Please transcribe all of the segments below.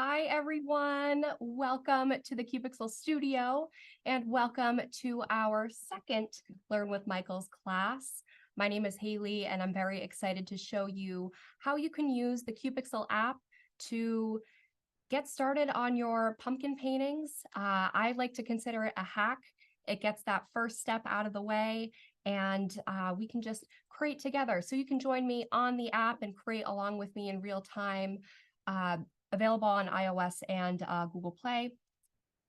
Hi, everyone. Welcome to the Cupixel studio and welcome to our second Learn with Michael's class. My name is Haley and I'm very excited to show you how you can use the Cupixel app to get started on your pumpkin paintings. I like to consider it a hack. It gets that first step out of the way and we can just create together. So you can join me on the app and create along with me in real time. Available on iOS and Google Play.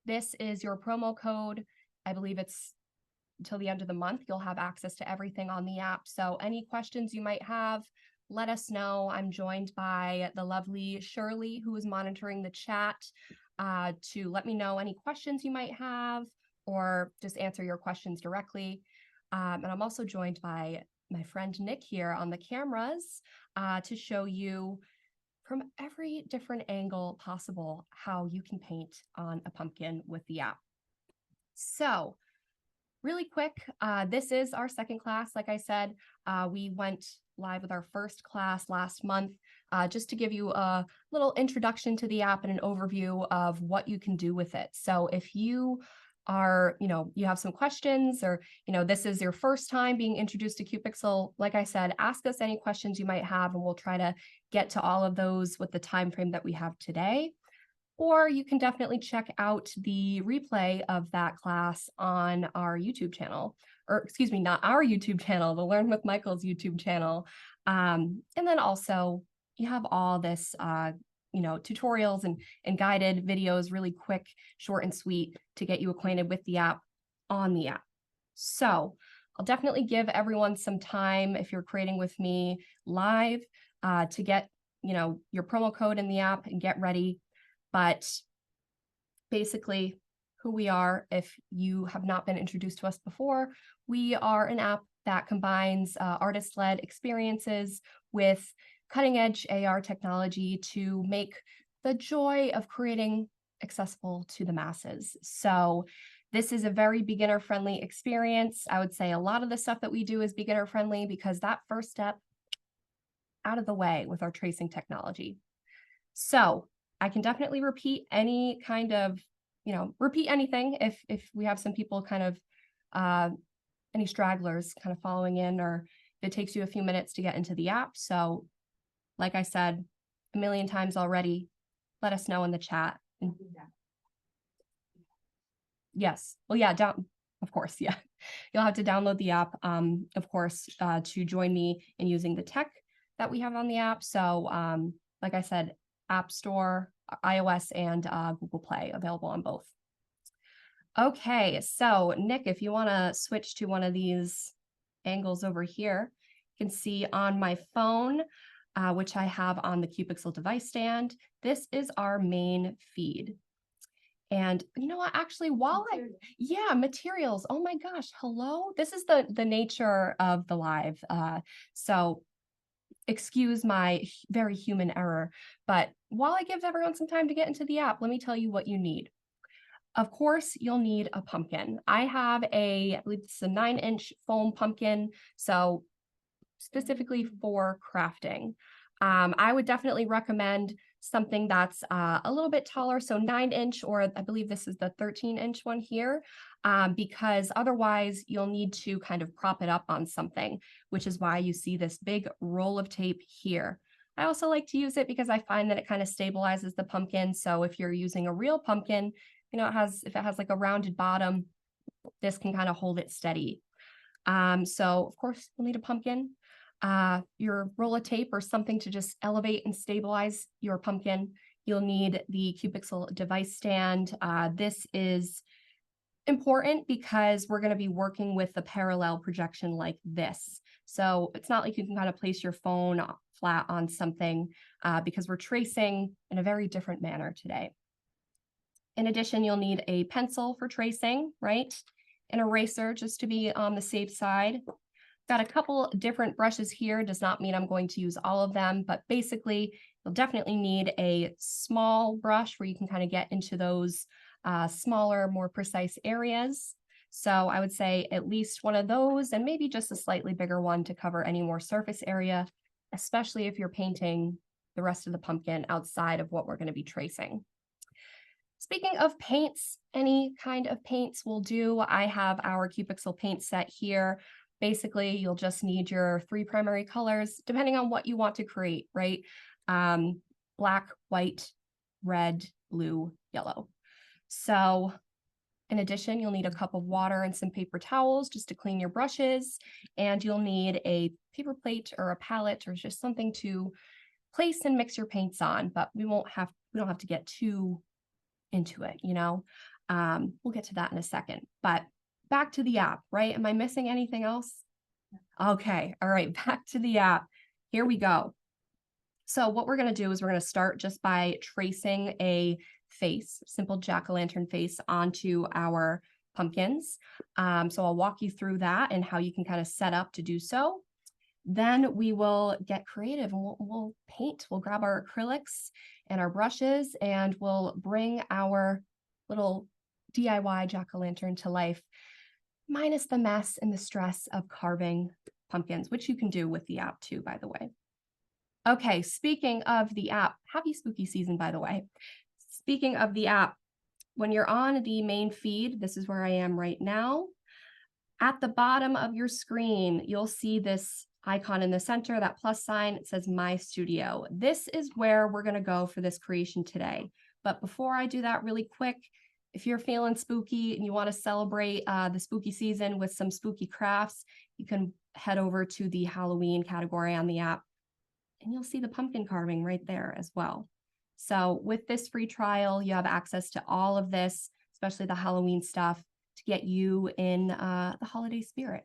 This is your promo code. I believe it's until the end of the month. You'll have access to everything on the app. So any questions you might have, let us know. I'm joined by the lovely Shirley, who is monitoring the chat to let me know any questions you might have or just answer your questions directly. And I'm also joined by my friend Nick here on the cameras to show you from every different angle possible how you can paint on a pumpkin with the app. So really quick, this is our second class. Like I said, we went live with our first class last month, just to give you a little introduction to the app and an overview of what you can do with it. So if you are, you have some questions or, this is your first time being introduced to Cupixel, like I said, ask us any questions you might have and we'll try to get to all of those with the time frame that we have today. Or you can definitely check out the replay of that class on our YouTube channel, or excuse me, not our YouTube channel, the Learn with Michael's YouTube channel. And then also you have all this tutorials and guided videos, really quick, short and sweet to get you acquainted with the app on the app. So I'll definitely give everyone some time if you're creating with me live to get, your promo code in the app and get ready. But basically who we are, if you have not been introduced to us before, we are an app that combines artist-led experiences with cutting-edge AR technology to make the joy of creating accessible to the masses. So this is a very beginner-friendly experience. I would say a lot of the stuff that we do is beginner-friendly because that first step out of the way with our tracing technology. So I can definitely repeat any kind of, repeat anything if we have some people kind of, any stragglers kind of following in, or if it takes you a few minutes to get into the app. So like I said a million times already, let us know in the chat. Yes. Well, yeah, of course, yeah. You'll have to download the app, of course, to join me in using the tech that we have on the app. So like I said, App Store, iOS, and Google Play, available on both. Okay, so Nick, if you want to switch to one of these angles over here, you can see on my phone, which I have on the Cupixel device stand, this is our main feed. And you know what, actually, materials. Oh my gosh, hello. This is the nature of the live. So excuse my very human error, but while I give everyone some time to get into the app, let me tell you what you need. Of course, you'll need a pumpkin. I have I believe it's a 9-inch foam pumpkin, so specifically for crafting. I would definitely recommend something that's a little bit taller, so 9-inch, or I believe this is the 13-inch one here, because otherwise you'll need to kind of prop it up on something, which is why you see this big roll of tape here. I also like to use it because I find that it kind of stabilizes the pumpkin. So if you're using a real pumpkin, if it has like a rounded bottom, this can kind of hold it steady. So of course you'll need a pumpkin, your roll of tape or something to just elevate and stabilize your pumpkin. You'll need the Cupixel device stand. This is important because we're going to be working with the parallel projection like this. So it's not like you can kind of place your phone flat on something because we're tracing in a very different manner today. In addition, you'll need a pencil for tracing, right? An eraser just to be on the safe side. Got a couple different brushes here. Does not mean I'm going to use all of them, but basically you'll definitely need a small brush where you can kind of get into those smaller, more precise areas. So I would say at least one of those and maybe just a slightly bigger one to cover any more surface area, especially if you're painting the rest of the pumpkin outside of what we're going to be tracing. Speaking of paints, any kind of paints will do. I have our Cupixel paint set here. Basically, you'll just need your 3 primary colors, depending on what you want to create, right? Black, white, red, blue, yellow. So in addition, you'll need a cup of water and some paper towels just to clean your brushes. And you'll need a paper plate or a palette or just something to place and mix your paints on, but we don't have to get too into it, you know? We'll get to that in a second, but back to the app, right? Am I missing anything else? Okay. All right. Back to the app. Here we go. So what we're going to do is we're going to start just by tracing a face, simple jack-o'-lantern face onto our pumpkins. So I'll walk you through that and how you can kind of set up to do so. Then we will get creative and we'll paint. We'll grab our acrylics and our brushes and we'll bring our little DIY jack-o'-lantern to life, minus the mess and the stress of carving pumpkins, which you can do with the app too, by the way. Okay, speaking of the app, happy spooky season, by the way. Speaking of the app, when you're on the main feed, this is where I am right now. At the bottom of your screen, you'll see this icon in the center, that plus sign. It says My Studio. This is where we're going to go for this creation today. But before I do that really quick, if you're feeling spooky and you want to celebrate the spooky season with some spooky crafts, you can head over to the Halloween category on the app and you'll see the pumpkin carving right there as well. So with this free trial, you have access to all of this, especially the Halloween stuff, to get you in the holiday spirit.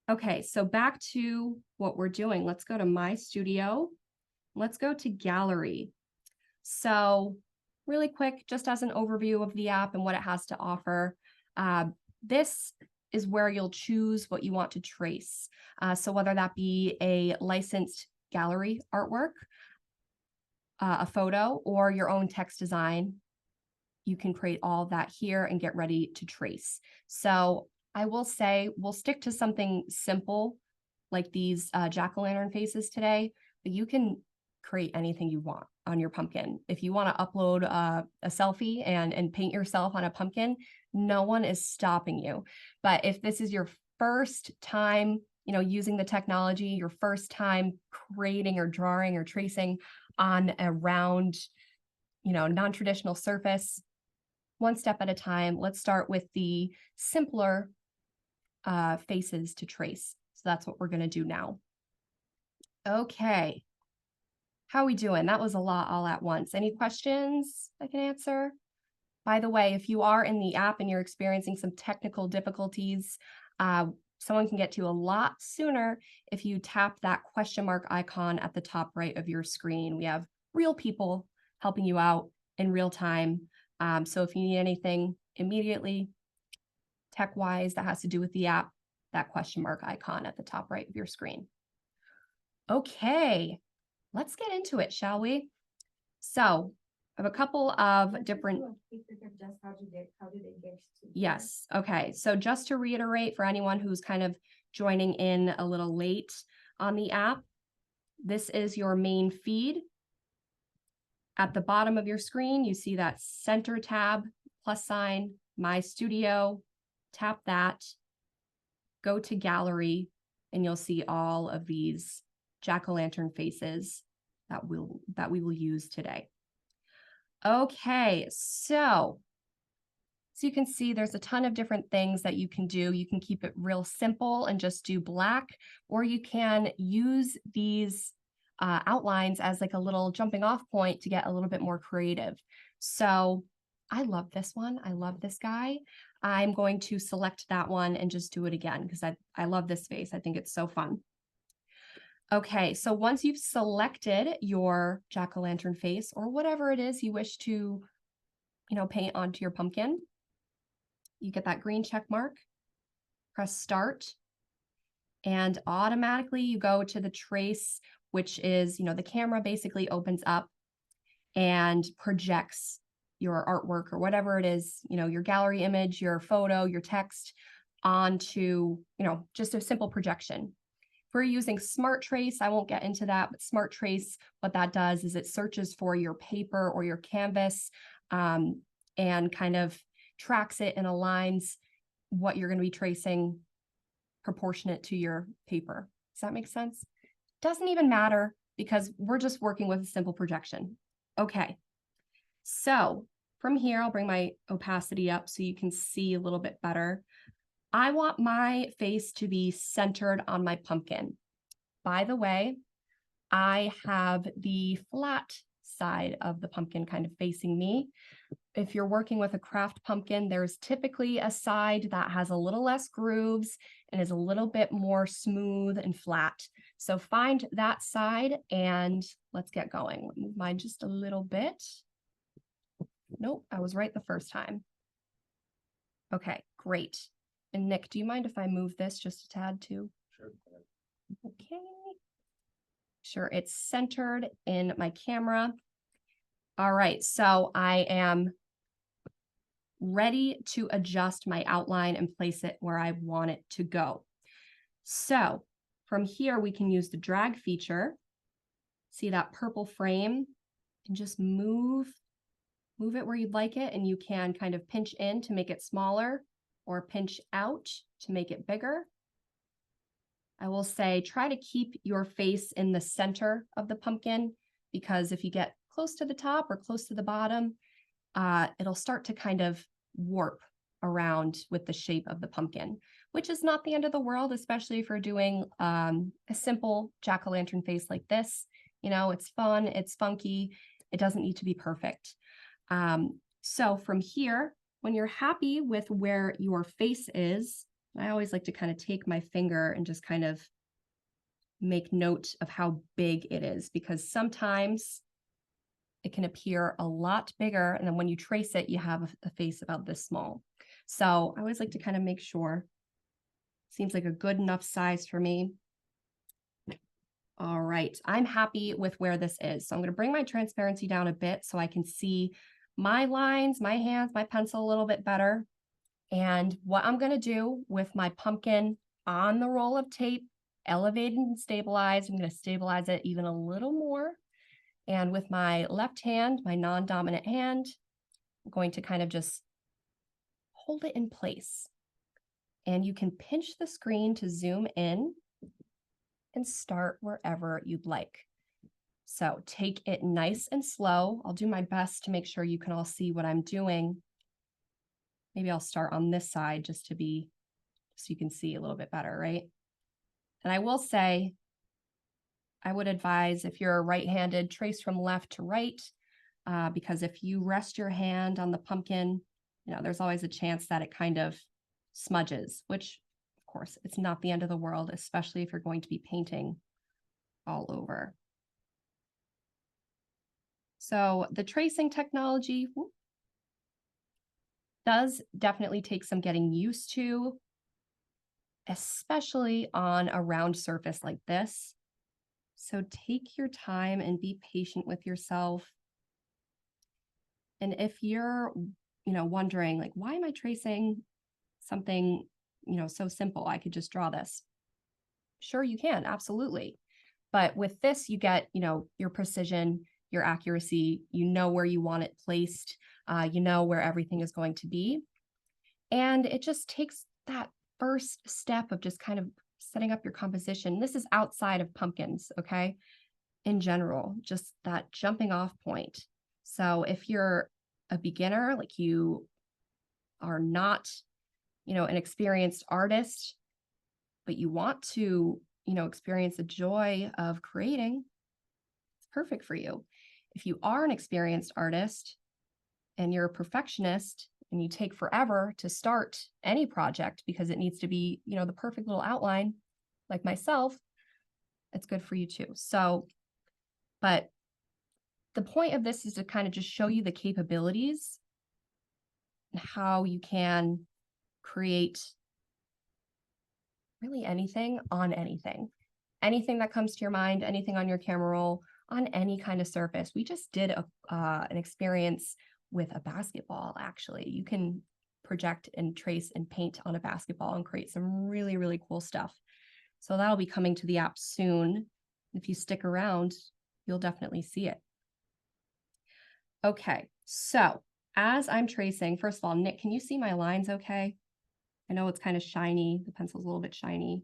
Okay, so back to what we're doing. Let's go to My Studio. Let's go to Gallery. So really quick, just as an overview of the app and what it has to offer, this is where you'll choose what you want to trace. So whether that be a licensed gallery artwork, a photo, or your own text design, you can create all of that here and get ready to trace. So I will say we'll stick to something simple like these jack-o'-lantern faces today, but you can create anything you want on your pumpkin. If you want to upload a selfie and paint yourself on a pumpkin, no one is stopping you. But if this is your first time, you know, using the technology, your first time creating or drawing or tracing on a round, you know, non-traditional surface, one step at a time. Let's start with the simpler faces to trace. So that's what we're going to do now. Okay. How are we doing? That was a lot all at once. Any questions I can answer? By the way, if you are in the app and you're experiencing some technical difficulties, someone can get to you a lot sooner if you tap that question mark icon at the top right of your screen. We have real people helping you out in real time. So if you need anything immediately, tech-wise, that has to do with the app, that question mark icon at the top right of your screen. Okay, let's get into it, shall we? So I have a couple of different... Yes, okay. So just to reiterate for anyone who's kind of joining in a little late on the app, this is your main feed. At the bottom of your screen, you see that center tab, plus sign, My Studio. Tap that, go to Gallery, and you'll see all of these jack-o'-lantern faces that we will use today. Okay, so you can see there's a ton of different things that you can do. You can keep it real simple and just do black, or you can use these outlines as like a little jumping off point to get a little bit more creative. So I love this one. I love this guy. I'm going to select that one and just do it again because I love this face. I think it's so fun. Okay, so once you've selected your jack-o'-lantern face or whatever it is you wish to, you know, paint onto your pumpkin, you get that green check mark, press start, and automatically you go to the trace, which is, you know, the camera basically opens up and projects your artwork or whatever it is, you know, your gallery image, your photo, your text onto, you know, just a simple projection. If we're using Smart Trace, I won't get into that, but Smart Trace, what that does is it searches for your paper or your canvas and kind of tracks it and aligns what you're going to be tracing proportionate to your paper. Does that make sense? Doesn't even matter because we're just working with a simple projection. Okay, so from here, I'll bring my opacity up so you can see a little bit better. I want my face to be centered on my pumpkin. By the way, I have the flat side of the pumpkin kind of facing me. If you're working with a craft pumpkin, there's typically a side that has a little less grooves and is a little bit more smooth and flat. So find that side and let's get going. Move mine just a little bit. Nope, I was right the first time. Okay, great. And Nick, do you mind if I move this just a tad too? Sure. Okay. Sure, it's centered in my camera. All right, so I am ready to adjust my outline and place it where I want it to go. So from here, we can use the drag feature. See that purple frame and just move it where you'd like it. And you can kind of pinch in to make it smaller or pinch out to make it bigger. I will say, try to keep your face in the center of the pumpkin because if you get close to the top or close to the bottom, it'll start to kind of warp around with the shape of the pumpkin, which is not the end of the world, especially if you're doing a simple jack-o'-lantern face like this. You know, it's fun, it's funky, it doesn't need to be perfect. So from here, when you're happy with where your face is, I always like to kind of take my finger and just kind of make note of how big it is, because sometimes it can appear a lot bigger. And then when you trace it, you have a face about this small. So I always like to kind of make sure. Seems like a good enough size for me. All right, I'm happy with where this is. So I'm going to bring my transparency down a bit so I can see my lines, my hands, my pencil a little bit better. And what I'm going to do with my pumpkin on the roll of tape, elevated and stabilized, I'm going to stabilize it even a little more. And with my left hand, my non-dominant hand, I'm going to kind of just hold it in place. And you can pinch the screen to zoom in and start wherever you'd like. So take it nice and slow. I'll do my best to make sure you can all see what I'm doing. Maybe I'll start on this side just so you can see a little bit better, right? And I will say, I would advise if you're right-handed, trace from left to right, because if you rest your hand on the pumpkin, you know, there's always a chance that it kind of smudges, which of course, it's not the end of the world, especially if you're going to be painting all over. So the tracing technology does definitely take some getting used to, especially on a round surface like this. So take your time and be patient with yourself. And if you're, wondering like, why am I tracing something, so simple? I could just draw this. Sure, you can, absolutely. But with this, you get, your precision, your accuracy, where you want it placed, where everything is going to be. And it just takes that first step of just kind of setting up your composition. This is outside of pumpkins, okay? In general, just that jumping off point. So if you're a beginner, like you are not, an experienced artist, but you want to, experience the joy of creating, it's perfect for you. If you are an experienced artist and you're a perfectionist and you take forever to start any project because it needs to be, the perfect little outline, like myself, it's good for you too. So, but the point of this is to kind of just show you the capabilities and how you can create really anything on anything. Anything that comes to your mind, anything on your camera roll, on any kind of surface. We just did an experience with a basketball, actually. You can project and trace and paint on a basketball and create some really, really cool stuff. So that'll be coming to the app soon. If you stick around, you'll definitely see it. Okay, so as I'm tracing, first of all, Nick, can you see my lines okay? I know it's kind of shiny. The pencil's a little bit shiny.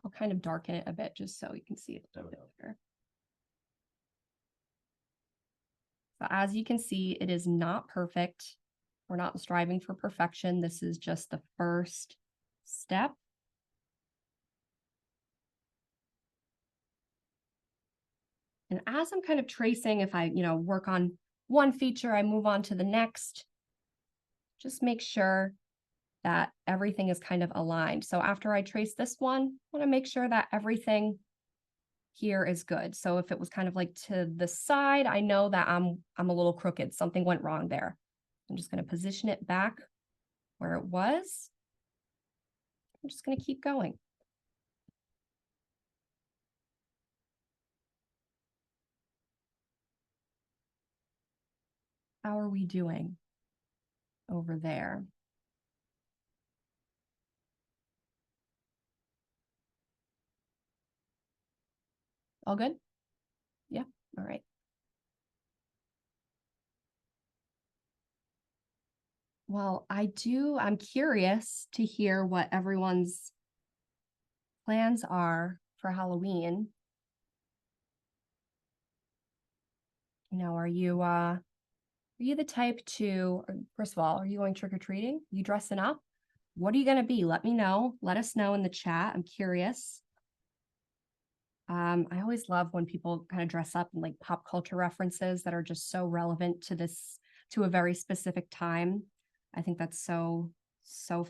I'll kind of darken it a bit just so you can see it a little bit better. So as you can see, it is not perfect. We're not striving for perfection. This is just the first step. And as I'm kind of tracing, if I, work on one feature, I move on to the next. Just make sure that everything is kind of aligned. So after I trace this one, I want to make sure that everything here is good. So if it was kind of like to the side, I know that I'm a little crooked. Something went wrong there. I'm just going to position it back where it was. I'm just going to keep going. How are we doing over there? All good? Yeah, all right. Well, I'm curious to hear what everyone's plans are for Halloween. Are you the type to, first of all, are you going trick-or-treating? You dressing up? What are you going to be? Let me know. Let us know in the chat. I'm curious. I always love when people kind of dress up in like pop culture references that are just so relevant to a very specific time. I think that's so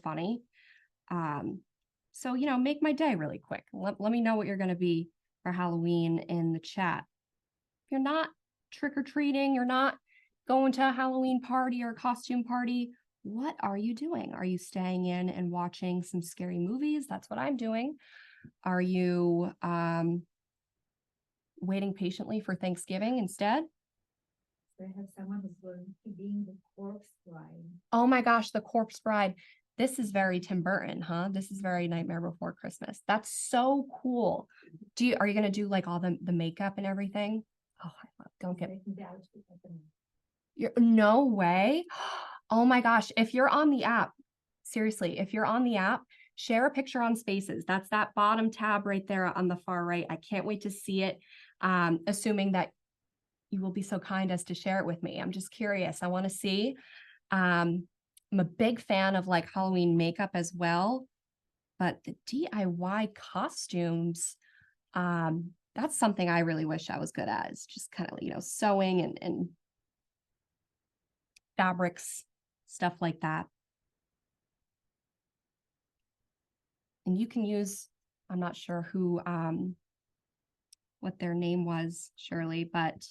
funny. So, make my day really quick. Let me know what you're going to be for Halloween in the chat. If you're not trick-or-treating, you're not going to a Halloween party or a costume party, what are you doing? Are you staying in and watching some scary movies? That's what I'm doing. Are you waiting patiently for Thanksgiving instead? I have someone who's going to be the corpse bride. Oh my gosh, the corpse bride. This is very Tim Burton, huh? This is very Nightmare Before Christmas. That's so cool. Are you gonna do like all the makeup and everything? Oh, don't get no way. Oh my gosh, if you're on the app, seriously, if you're on the app, share a picture on Spaces. That's that bottom tab right there on the far right. I can't wait to see it. Assuming that you will be so kind as to share it with me. I'm just curious. I want to see. I'm a big fan of like Halloween makeup as well, but the DIY costumes, that's something I really wish I was good at. Is just kind of, sewing and fabrics, stuff like that. And you can use, I'm not sure who, what their name was, Shirley, but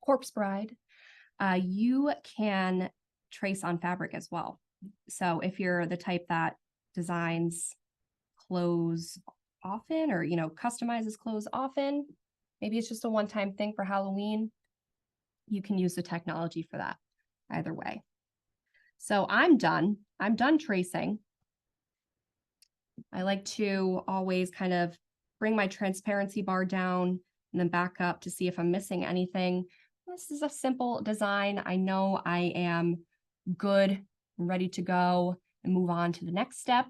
Corpse Bride, you can trace on fabric as well. So if you're the type that designs clothes often or, customizes clothes often, maybe it's just a one-time thing for Halloween, you can use the technology for that either way. So I'm done tracing. I like to always kind of bring my transparency bar down and then back up to see if I'm missing anything. This is a simple design. I know I am good, ready to go and move on to the next step.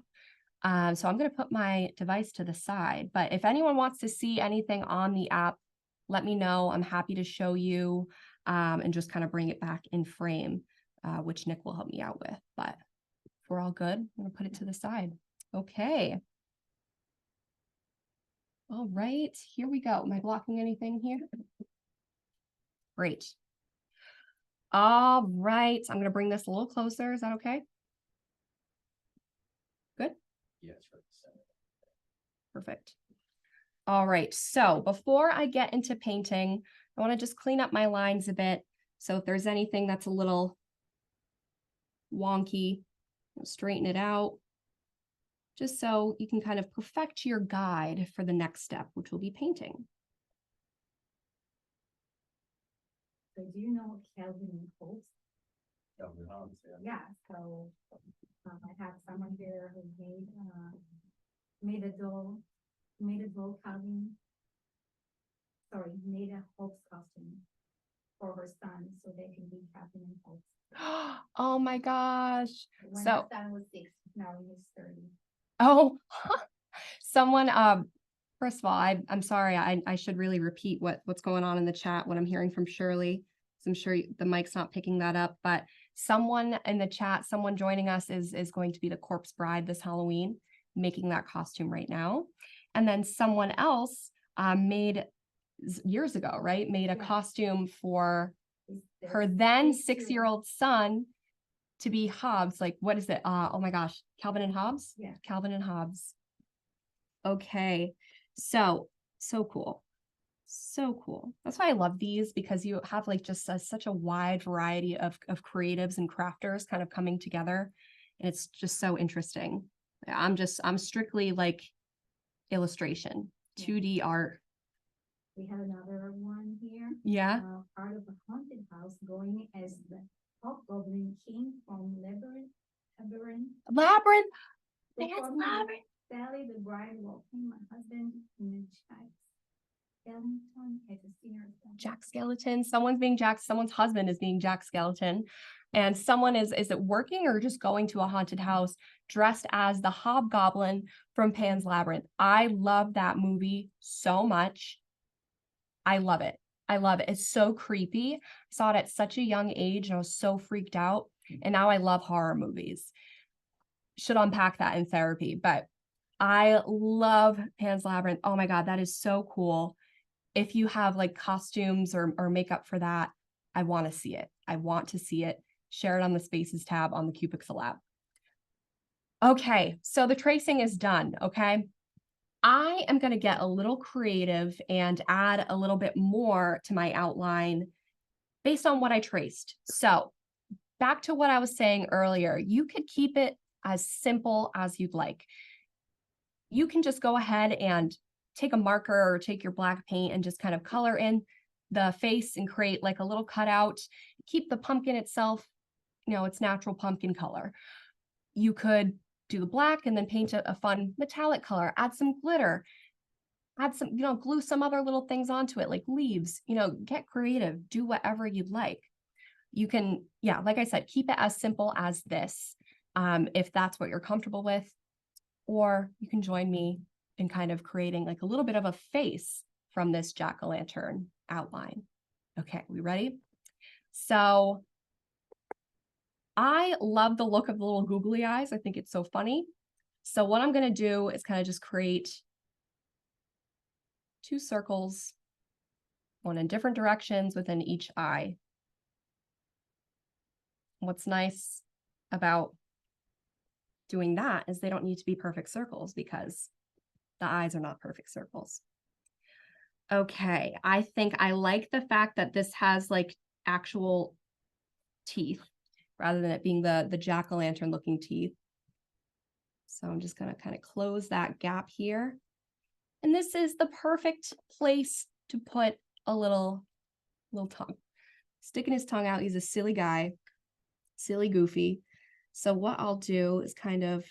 So I'm going to put my device to the side, but if anyone wants to see anything on the app, let me know. I'm happy to show you and just kind of bring it back in frame, which Nick will help me out with. But if we're all good, I'm going to put it to the side. Okay. All right, here we go. Am I blocking anything here? Great. All right, I'm going to bring this a little closer. Is that okay? Good? Yes. Perfect. All right, so before I get into painting, I want to just clean up my lines a bit. So if there's anything that's a little wonky, I'll straighten it out, just so you can kind of perfect your guide for the next step, which will be painting. So do you know what Kelvin equals? Yeah, so I have someone here who made a doll, Calvin. Sorry, made a Hope's costume for her son so they can be Captain and Hope. Oh my gosh. When So, my son was 6, now he's 30. oh, someone, first of all, I'm sorry. I should really repeat what's going on in the chat, what I'm hearing from Shirley. So I'm sure the mic's not picking that up, but someone in the chat, someone joining us is going to be the corpse bride this Halloween, making that costume right now. And then someone else made years ago, right? Made a costume for her then 6-year-old son to be Hobbs. Like, what is it? Oh my gosh, Calvin and Hobbs? Yeah. Calvin and Hobbs. Okay. So cool. So cool. That's why I love these, because you have like just such a wide variety of creatives and crafters kind of coming together. And it's just so interesting. I'm strictly like illustration, 2D art. We have another one here. Yeah. Part of a haunted house going as the hobgoblin king from Labyrinth. Labyrinth. Yes, Labyrinth. Sally the bride walking my husband in the skeleton as a sinner. Jack Skeleton. Someone's being Jack. Someone's husband is being Jack Skeleton. And someone is it working or just going to a haunted house dressed as the hobgoblin from Pan's Labyrinth? I love that movie so much. I love it. I love it. It's so creepy. I saw it at such a young age and I was so freaked out. And now I love horror movies. Should unpack that in therapy, but I love Pan's Labyrinth. Oh my God, that is so cool. If you have like costumes or makeup for that, I want to see it. I want to see it. Share it on the Spaces tab on the Cupixel app. Okay, so the tracing is done, okay? I am going to get a little creative and add a little bit more to my outline based on what I traced. So back to what I was saying earlier, you could keep it as simple as you'd like. You can just go ahead and take a marker or take your black paint and just kind of color in the face and create like a little cutout. Keep the pumpkin itself, its natural pumpkin color. You could do the black and then paint a fun metallic color, add some glitter, add some, glue some other little things onto it, like leaves, get creative, do whatever you'd like. You can, like I said, keep it as simple as this, if that's what you're comfortable with, or you can join me in kind of creating like a little bit of a face from this jack-o'-lantern outline. Okay, we ready? So I love the look of the little googly eyes. I think it's so funny. So what I'm going to do is kind of just create 2 circles, one in different directions within each eye. What's nice about doing that is they don't need to be perfect circles because the eyes are not perfect circles. Okay, I think I like the fact that this has like actual teeth rather than it being the jack-o'-lantern looking teeth. So I'm just going to kind of close that gap here. And this is the perfect place to put a little tongue. Sticking his tongue out. He's a silly guy, silly goofy. So what I'll do is kind of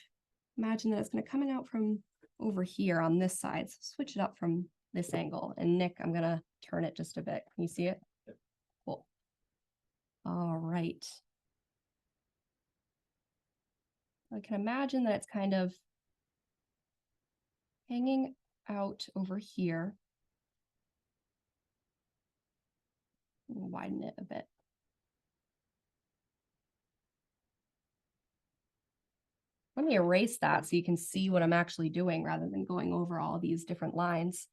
imagine that it's going to coming out from over here on this side. So switch it up from this angle. And Nick, I'm going to turn it just a bit. Can you see it? Yep. Cool. All right. I can imagine that it's kind of hanging out over here. Widen it a bit. Let me erase that so you can see what I'm actually doing rather than going over all these different lines.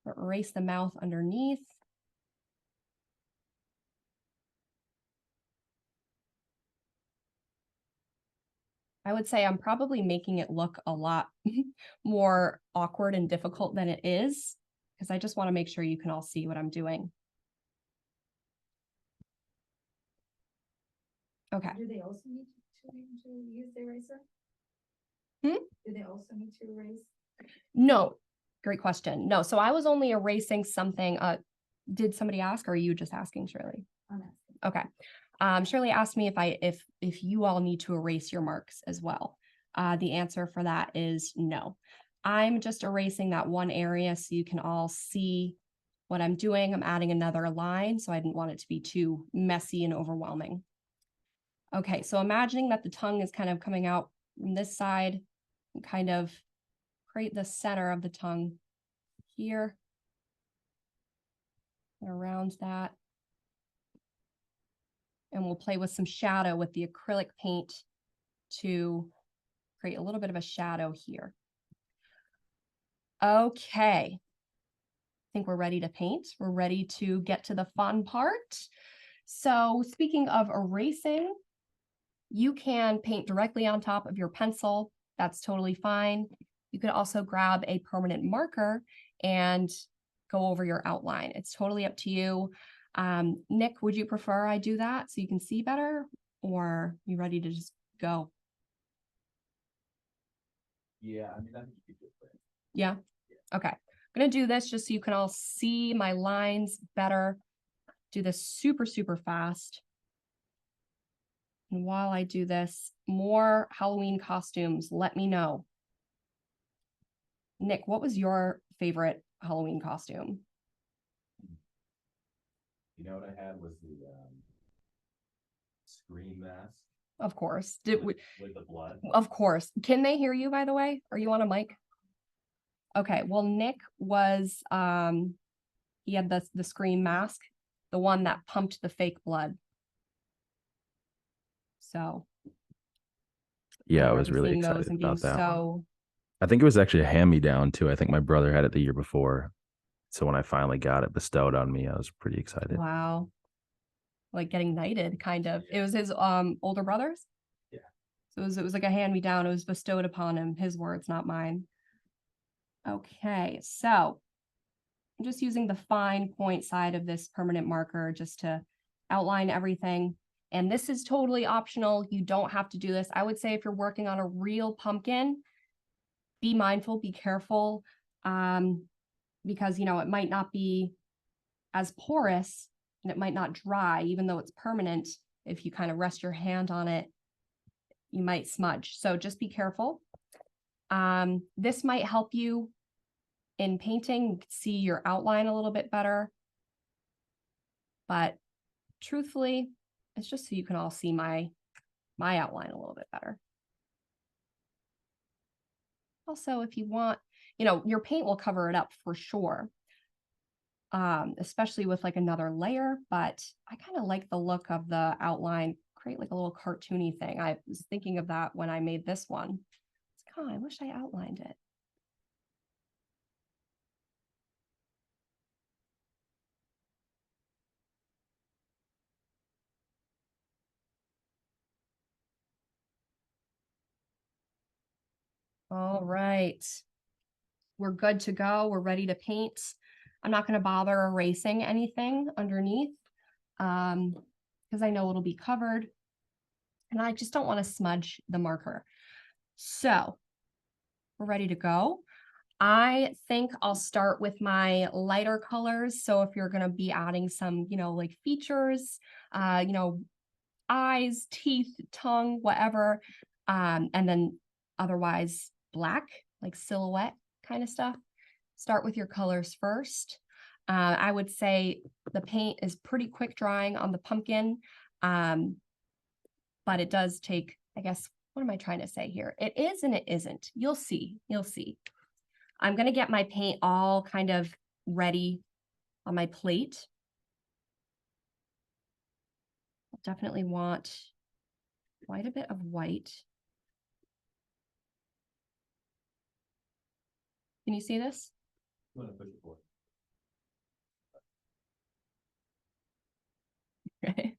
Or erase the mouth underneath. I would say I'm probably making it look a lot more awkward and difficult than it is, because I just want to make sure you can all see what I'm doing. Okay. Do they also need to use the eraser? Do they also need to erase? No, great question. No, so I was only erasing something. Did somebody ask, or are you just asking, Shirley? I'm asking. Okay. Shirley asked me if you all need to erase your marks as well. The answer for that is no. I'm just erasing that one area so you can all see what I'm doing. I'm adding another line, so I didn't want it to be too messy and overwhelming. Okay, so imagining that the tongue is kind of coming out from this side and kind of create the center of the tongue here and around that. And we'll play with some shadow with the acrylic paint to create a little bit of a shadow here. Okay, I think we're ready to paint. We're ready to get to the fun part. So speaking of erasing, you can paint directly on top of your pencil. That's totally fine. You could also grab a permanent marker and go over your outline. It's totally up to you. Nick, would you prefer I do that so you can see better, or are you ready to just go? Yeah, I mean, I think you could do it. Yeah? Okay. I'm going to do this just so you can all see my lines better. Do this super, super fast. And while I do this, more Halloween costumes, let me know. Nick, what was your favorite Halloween costume? You know what I had was the scream mask. Of course. With the blood. Of course. Can they hear you, by the way? Are you on a mic? Okay. Well, Nick was he had the scream mask, the one that pumped the fake blood. So yeah, I was really seeing those excited and being about that. so I think it was actually a hand-me-down too. I think my brother had it the year before. So when I finally got it bestowed on me, I was pretty excited. wow. Like getting knighted, kind of. It was his older brothers. Yeah. So it was like a hand-me-down. It was bestowed upon him. His words, not mine. Okay, so I'm just using the fine point side of this permanent marker just to outline everything. And this is totally optional. You don't have to do this. I would say if you're working on a real pumpkin, be mindful, be careful, because, you know, it might not be as porous and it might not dry, even though it's permanent. If you kind of rest your hand on it, you might smudge. So just be careful. This might help you in painting. You can see your outline a little bit better. But truthfully, it's just so you can all see my outline a little bit better. Also, if you want, you know, your paint will cover it up for sure. Especially with like another layer, but I kind of like the look of the outline, create like a little cartoony thing. I was thinking of that when I made this one. It's like, oh, I wish I outlined it. All right. We're good to go. We're ready to paint. I'm not going to bother erasing anything underneath because I know it'll be covered. And I just don't want to smudge the marker. So we're ready to go. I think I'll start with my lighter colors. So if you're going to be adding some, you know, like features, you know, eyes, teeth, tongue, whatever, and then otherwise black, like silhouette kind of stuff. Start with your colors first. I would say the paint is pretty quick drying on the pumpkin, but it does take, I guess, what am I trying to say here? It is and it isn't. You'll see. You'll see. I'm going to get my paint all kind of ready on my plate. I'll definitely want quite a bit of white. Can you see this? You want to push it forward. Okay.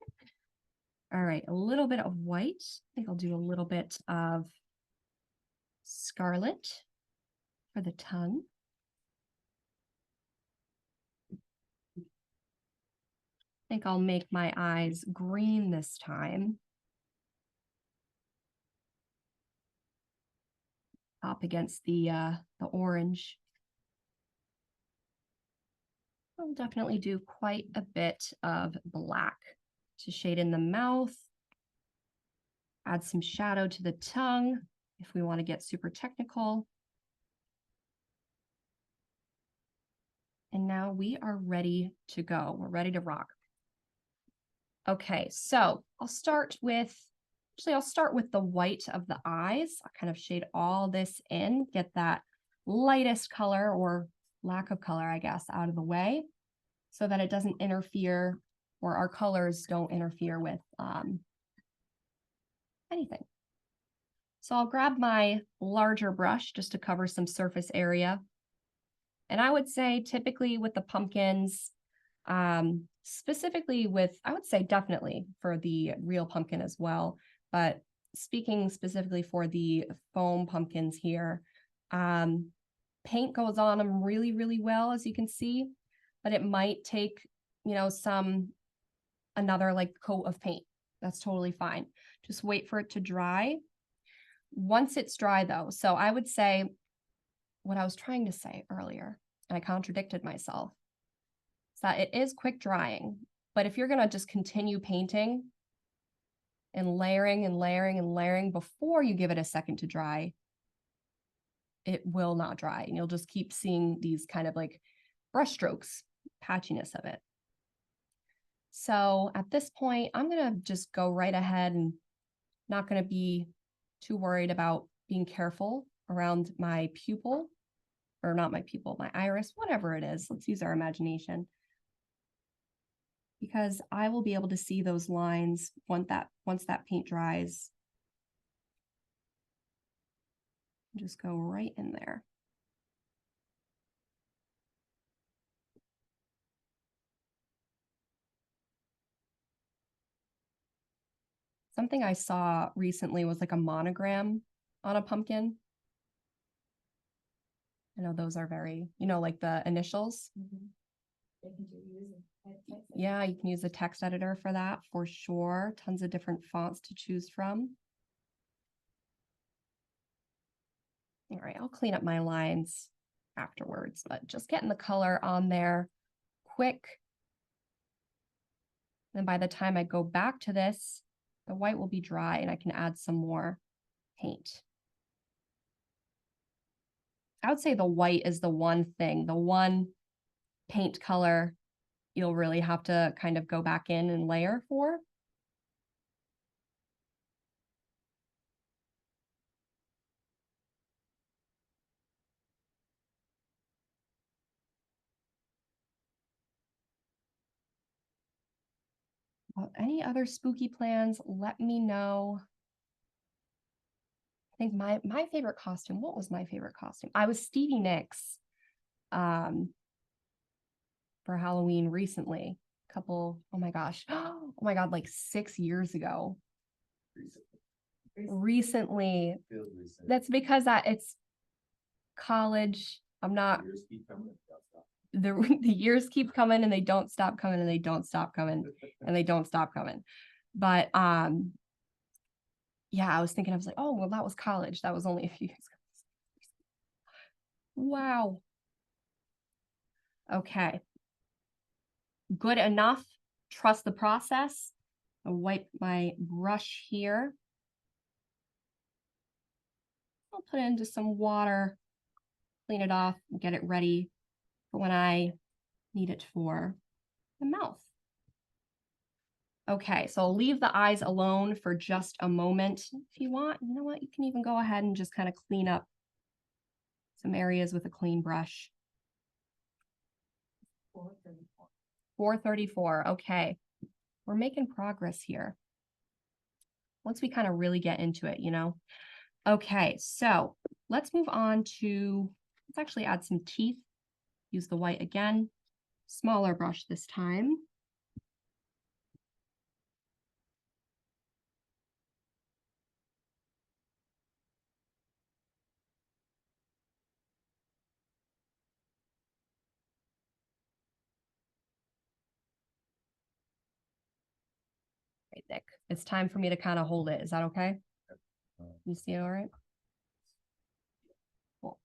All right, a little bit of white. I think I'll do a little bit of scarlet for the tongue. I think I'll make my eyes green this time. Up against the orange. I'll definitely do quite a bit of black to shade in the mouth. Add some shadow to the tongue if we want to get super technical. And now we are ready to go. We're ready to rock. Okay, so I'll start with the white of the eyes. I'll kind of shade all this in, get that lightest color or lack of color, I guess, out of the way so that it doesn't interfere, or our colors don't interfere with anything. So I'll grab my larger brush just to cover some surface area. And I would say typically with the pumpkins, specifically with, I would say definitely for the real pumpkin as well, but speaking specifically for the foam pumpkins here, paint goes on them really, really well, as you can see, but it might take, you know, another like coat of paint. That's totally fine. Just wait for it to dry. Once it's dry though, so I would say what I was trying to say earlier, and I contradicted myself, is that it is quick drying, but if you're gonna just continue painting and layering and layering and layering before you give it a second to dry, it will not dry, and you'll just keep seeing these kind of like brush strokes, patchiness of it. So at this point, I'm gonna just go right ahead and not gonna be too worried about being careful around my pupil, or not my pupil, my iris, whatever it is. Let's use our imagination, because I will be able to see those lines once that paint dries. Just go right in there. Something I saw recently was like a monogram on a pumpkin. I know those are very, you know, like the initials. Yeah, you can use a text editor for that for sure. Tons of different fonts to choose from. All right, I'll clean up my lines afterwards, but just getting the color on there quick. And by the time I go back to this, the white will be dry and I can add some more paint. I would say the white is the one thing, the one paint color you'll really have to kind of go back in and layer for. Any other spooky plans, let me know. I think my favorite costume, what was my favorite costume? I was Stevie Nicks for Halloween recently. Oh my gosh. Oh my God, like 6 years ago. Recently. That's because it's college. I'm not. Years keep coming, don't stop. The years keep coming and they don't stop coming and they don't stop coming and they don't stop coming. But yeah, I was thinking, I was like, oh, well, that was college. That was only a few years ago. Wow. Okay. Good enough. Trust the process. I'll wipe my brush here. I'll put it into some water, clean it off, and get it ready for when I need it for the mouth. Okay, so I'll leave the eyes alone for just a moment. If you want, you know what, you can even go ahead and just kind of clean up some areas with a clean brush. 434. 434, okay. We're making progress here. Once we kind of really get into it, you know? Okay, so let's move on to, let's actually add some teeth. Use the white again, smaller brush this time. Right, Nick, it's time for me to kind of hold it. Is that okay? You see it all right? Cool.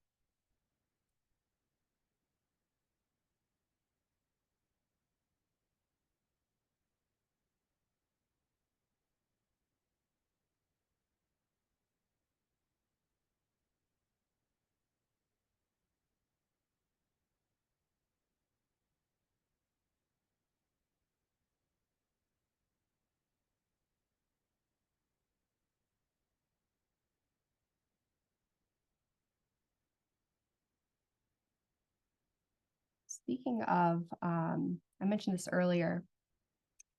Speaking of, I mentioned this earlier,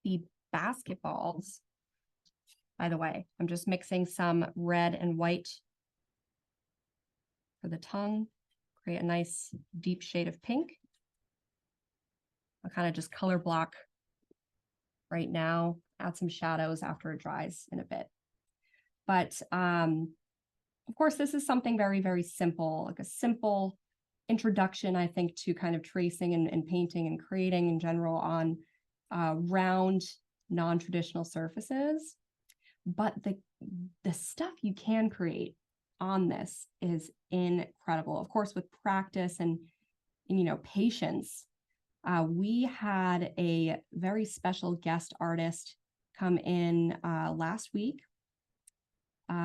the basketballs. By the way, I'm just mixing some red and white for the tongue, create a nice deep shade of pink. I'll kind of just color block right now, add some shadows after it dries in a bit. But of course, this is something very, very simple, like a simple introduction, I think, to kind of tracing and painting and creating in general on round, non-traditional surfaces. But the stuff you can create on this is incredible. Of course, with practice and patience. We had a very special guest artist come in last week.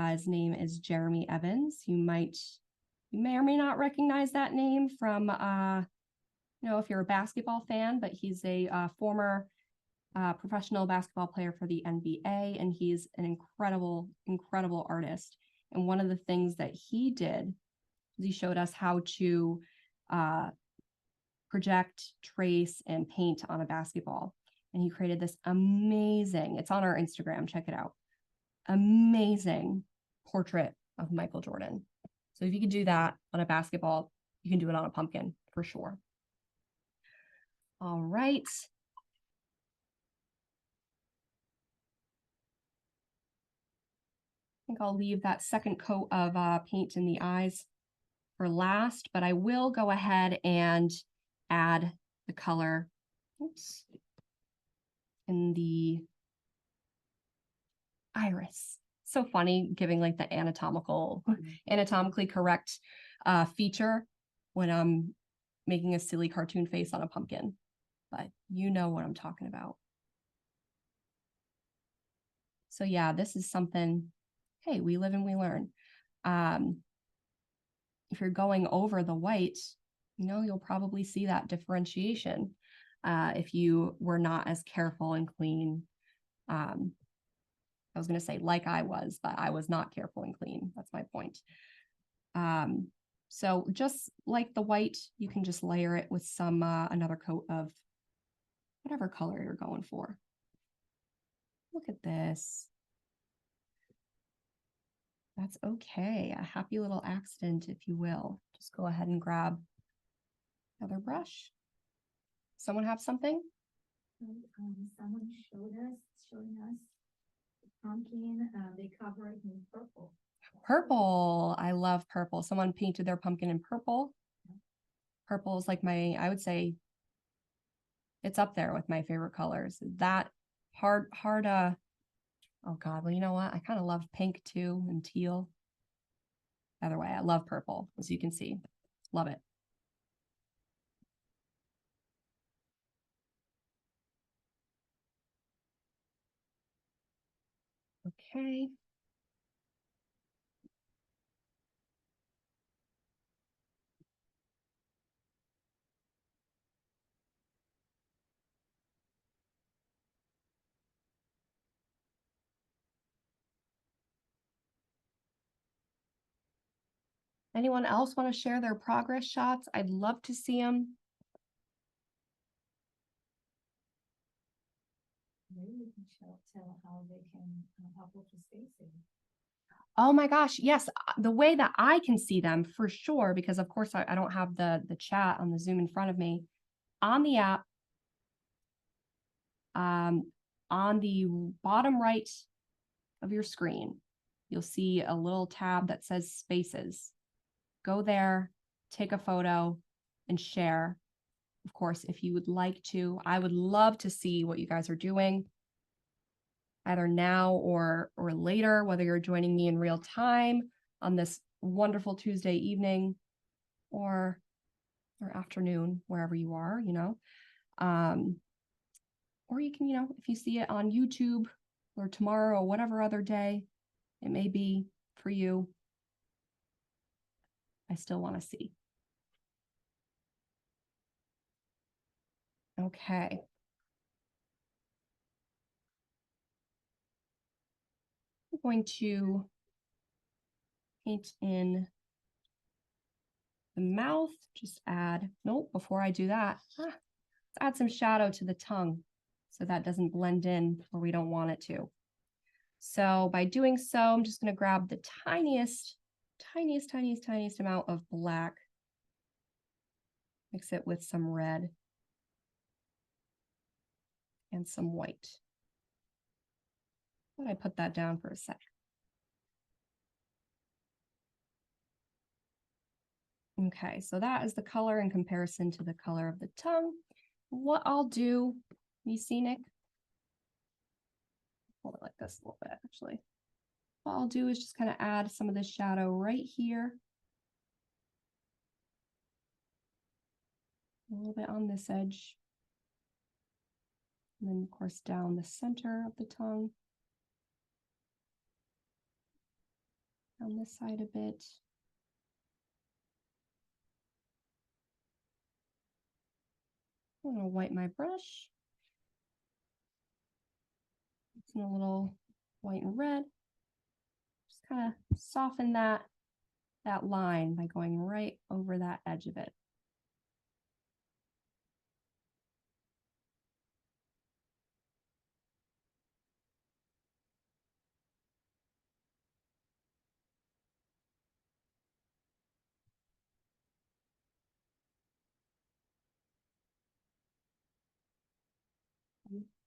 His name is Jeremy Evans. You may or may not recognize that name from, if you're a basketball fan, but he's a former professional basketball player for the NBA, and he's an incredible, incredible artist. And one of the things that he did is he showed us how to project, trace, and paint on a basketball. And he created this amazing, it's on our Instagram, check it out, amazing portrait of Michael Jordan. So if you can do that on a basketball, you can do it on a pumpkin for sure. All right. I think I'll leave that second coat of paint in the eyes for last, but I will go ahead and add the color, in the iris. So funny giving like the anatomically correct feature when I'm making a silly cartoon face on a pumpkin, but you know what I'm talking about. So yeah, this is something, hey, we live and we learn. If you're going over the white, you'll probably see that differentiation if you were not as careful and clean. I was going to say like I was, but I was not careful and clean. That's my point. So just like the white, you can just layer it with some another coat of whatever color you're going for. Look at this. That's okay. A happy little accident, if you will. Just go ahead and grab another brush. Someone have something? Someone showing us the pumpkin. They cover it in purple. Purple. I love purple. Someone painted their pumpkin in purple. Purple is like I would say it's up there with my favorite colors. That hard, oh God, well, you know what? I kind of love pink too and teal. Either way, I love purple, as you can see. Love it. Okay. Anyone else want to share their progress shots? I'd love to see them. Maybe we can tell how they can upload to spacing. Oh my gosh, yes. The way that I can see them for sure, because of course I don't have the chat on the Zoom in front of me. On the app, on the bottom right of your screen, you'll see a little tab that says spaces. Go there, take a photo, and share. Of course, if you would like to, I would love to see what you guys are doing, either now or later, whether you're joining me in real time on this wonderful Tuesday evening or afternoon, wherever you are, or you can, if you see it on YouTube or tomorrow or whatever other day it may be for you, I still want to see. Okay. I'm going to paint in the mouth, just add, nope, before I do that, let's add some shadow to the tongue so that doesn't blend in where we don't want it to. So by doing so, I'm just going to grab the tiniest amount of black, mix it with some red and some white. Let I put that down for a sec. Okay, so that is the color in comparison to the color of the tongue. What I'll do, you see, Nick? Hold it like this a little bit, actually. What I'll do is just kind of add some of the shadow right here. A little bit on this edge. And then, of course, down the center of the tongue. On this side a bit. I'm going to wipe my brush. It's in a little white and red. Just kind of soften that line by going right over that edge of it.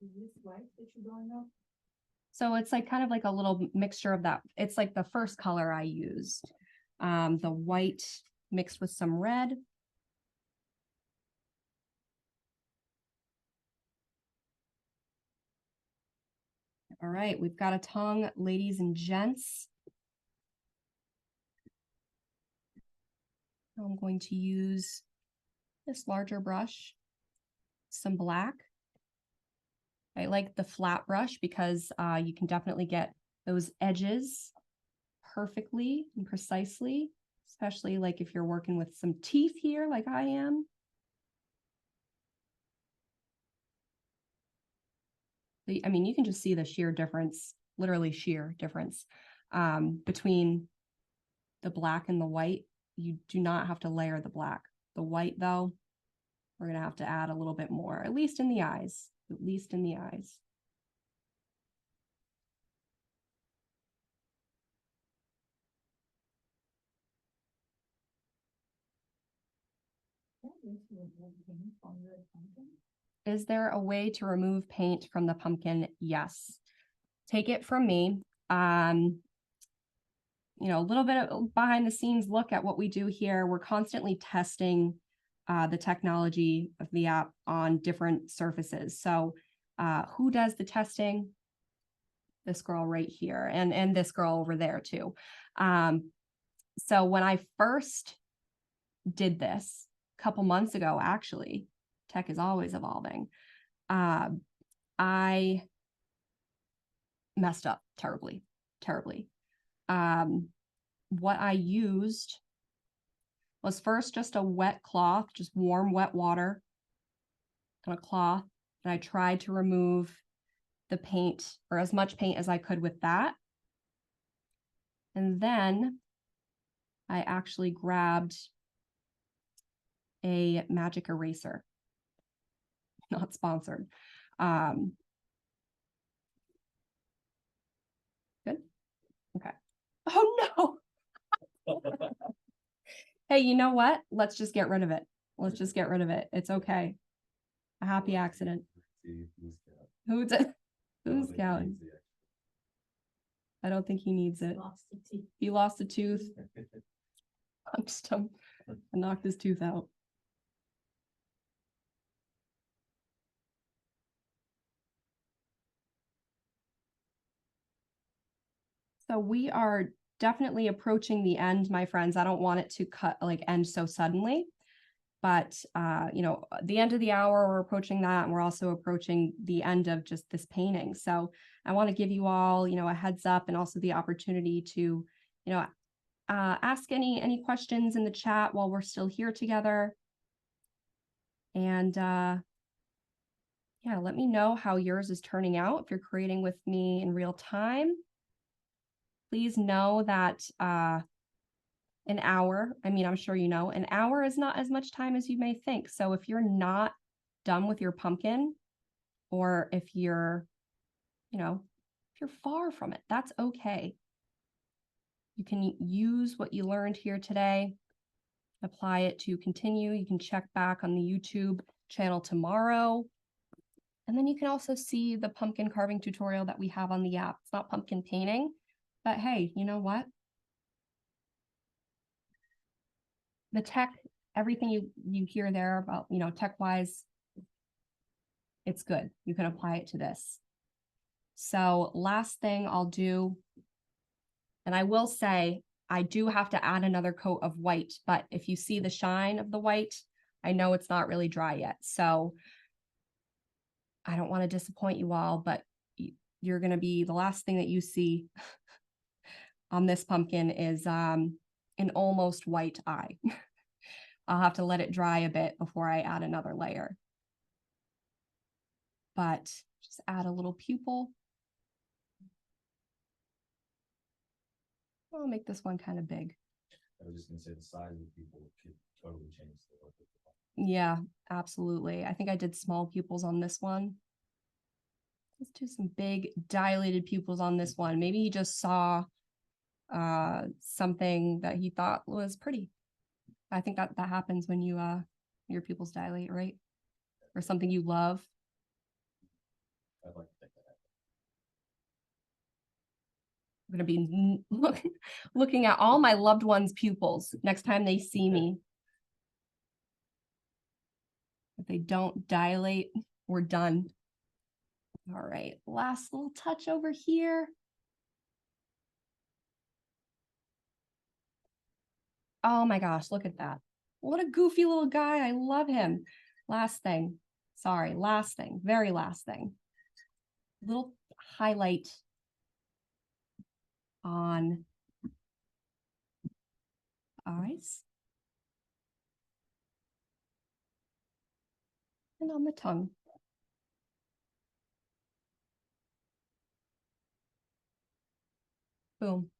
Is this white that you're going up? So it's like kind of like a little mixture of that. It's like the first color I used. The white mixed with some red. All right, we've got a tongue, ladies and gents. I'm going to use this larger brush, some black. I like the flat brush because you can definitely get those edges perfectly and precisely, especially like if you're working with some teeth here like I am. I mean, you can just see the sheer difference, literally sheer difference between the black and the white. You do not have to layer the black. The white, though, we're going to have to add a little bit more, at least in the eyes, at least in the eyes. Is there a way to remove paint from the pumpkin? Yes. Take it from me. You know, a little bit of behind the scenes look at what we do here. We're constantly testing the technology of the app on different surfaces. So who does the testing? This girl right here and this girl over there too. So when I first did this a couple months ago, actually, tech is always evolving. I messed up terribly. What I used was first just a wet cloth, just warm, wet water on a cloth. And I tried to remove the paint or as much paint as I could with that. And then I actually grabbed a magic eraser, not sponsored. Good. Okay. Oh no. Hey, you know what? Let's just get rid of it. Let's just get rid of it. It's okay. A happy accident. Who's counting? I don't think he needs it. He lost a tooth. Punched him and knocked his tooth out. So we are definitely approaching the end, my friends. I don't want it to end so suddenly, but you know, the end of the hour, we're approaching that, and we're also approaching the end of just this painting. So I want to give you all, you know, a heads up and also the opportunity to, you know, ask any questions in the chat while we're still here together. And yeah, let me know how yours is turning out if you're creating with me in real time. Please know that an hour, I mean, I'm sure you know, an hour is not as much time as you may think. So if you're not done with your pumpkin, or if you're, you know, if you're far from it, that's okay. You can use what you learned here today, apply it to continue. You can check back on the YouTube channel tomorrow. And then you can also see the pumpkin carving tutorial that we have on the app. It's not pumpkin painting, but hey, you know what? The tech, everything you hear there about, you know, tech-wise, it's good. You can apply it to this. So last thing I'll do, and I will say, I do have to add another coat of white, but if you see the shine of the white, I know it's not really dry yet. So I don't want to disappoint you all, but you're going to be, the last thing that you see on this pumpkin is an almost white eye. I'll have to let it dry a bit before I add another layer. But just add a little pupil. I'll make this one kind of big. I was just gonna say the size of people could totally change the look of the pumpkin. Yeah, absolutely. I think I did small pupils on this one. Let's do some big dilated pupils on this one. Maybe he just saw something that he thought was pretty. I think that happens when you your pupils dilate, right? Or something you love. I'd like to think that. I'm gonna be looking at all my loved ones' pupils next time they see me. If they don't dilate, we're done. All right, last little touch over here. Oh my gosh, look at that. What a goofy little guy. I love him. Last thing. Sorry, last thing. Very last thing. Little highlight on eyes. And on the tongue. Boom.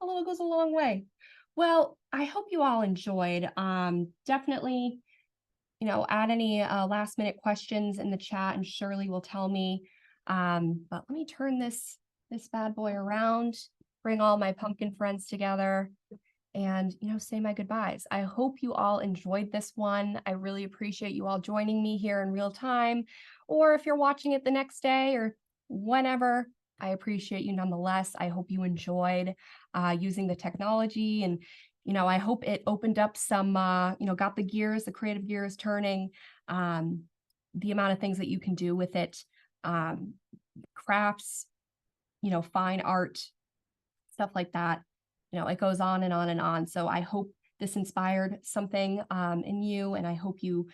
A little goes a long way. Well, I hope you all enjoyed. Definitely, you know, add any last minute questions in the chat and Shirley will tell me. But let me turn this bad boy around, bring all my pumpkin friends together and, you know, say my goodbyes. I hope you all enjoyed this one. I really appreciate you all joining me here in real time, or if you're watching it the next day or whenever, I appreciate you nonetheless. I hope you enjoyed using the technology and, you know, I hope it opened up some, you know, got the creative gears turning, the amount of things that you can do with it, crafts, you know, fine art, stuff like that. You know, it goes on and on and on. So I hope this inspired something in you, and I hope you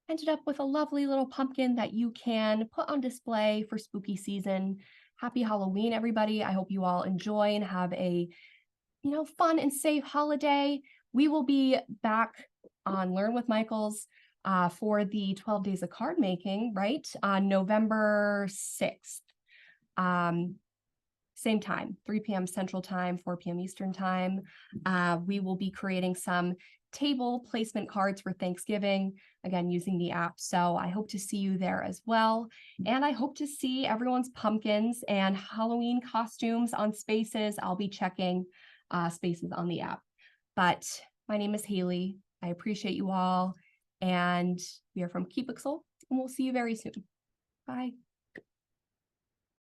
ended up with a lovely little pumpkin that you can put on display for spooky season. Happy Halloween, everybody. I hope you all enjoy and have a, you know, fun and safe holiday. We will be back on Learn with Michaels for the 12 days of card making, right? On November 6th. Same time, 3 p.m. Central Time, 4 p.m. Eastern Time. We will be creating some table placement cards for Thanksgiving, again, using the app. So I hope to see you there as well. And I hope to see everyone's pumpkins and Halloween costumes on Spaces. I'll be checking Spaces on the app. But my name is Haley. I appreciate you all. And we are from Cupixel, and we'll see you very soon. Bye.